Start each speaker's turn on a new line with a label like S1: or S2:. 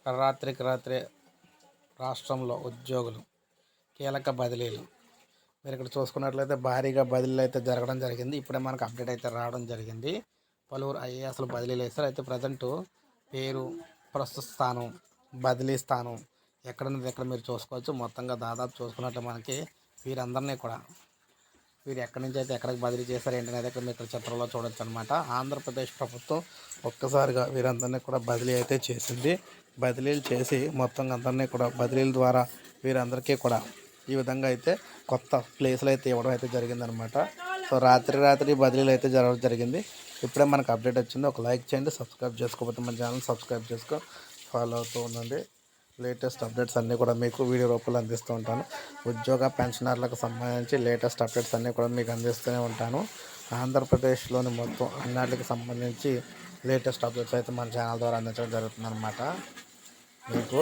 S1: రాత్రికి రాత్రే రాష్ట్రంలో ఉద్యోగులు కీలక బదిలీలు. మీరు ఇక్కడ చూసుకున్నట్లయితే భారీగా బదిలీలు అయితే జరగడం జరిగింది. ఇప్పుడే మనకు అప్డేట్ అయితే రావడం జరిగింది. పలువురు ఐఏఎస్లు బదిలీలు వేస్తారు. అయితే ప్రజెంటు పేరు, ప్రస్తుత స్థానం, బదిలీ స్థానం ఎక్కడున్నది ఎక్కడ మీరు చూసుకోవచ్చు. మొత్తంగా దాదాపు చూసుకున్నట్లే మనకి వీరందరినీ కూడా వీరు ఎక్కడి నుంచి అయితే ఎక్కడికి బదిలీ చేశారు ఏంటనేది ఇక్కడ మీరు చిత్రంలో చూడొచ్చు అనమాట. ఆంధ్రప్రదేశ్ ప్రభుత్వం ఒక్కసారిగా వీరందరినీ కూడా బదిలీ అయితే చేసింది. బదిలీలు చేసి మొత్తం అందరినీ కూడా బదిలీల ద్వారా వీరందరికీ కూడా ఈ విధంగా అయితే కొత్త ప్లేసులు అయితే ఇవ్వడం అయితే జరిగిందనమాట. సో రాత్రి బదిలీలు అయితే జరగడం జరిగింది. ఇప్పుడే మనకు అప్డేట్ వచ్చింది. ఒక లైక్ చేయండి, సబ్స్క్రైబ్ చేసుకోకపోతే మన ఛానల్ సబ్స్క్రైబ్ చేసుకో, ఫాలో అవుతూ ఉండండి. లేటెస్ట్ అప్డేట్స్ అన్నీ కూడా మీకు వీడియో రూపంలో అందిస్తూ ఉంటాను. ఉద్యోగ పెన్షనర్లకు సంబంధించి లేటెస్ట్ అప్డేట్స్ అన్నీ కూడా మీకు అందిస్తూనే ఉంటాను. ఆంధ్రప్రదేశ్లోని మొత్తం అన్నిటికి సంబంధించి లేటెస్ట్ అప్డేట్స్ అయితే మన ఛానల్ ద్వారా అందించడం జరుగుతుందన్నమాట. మీకు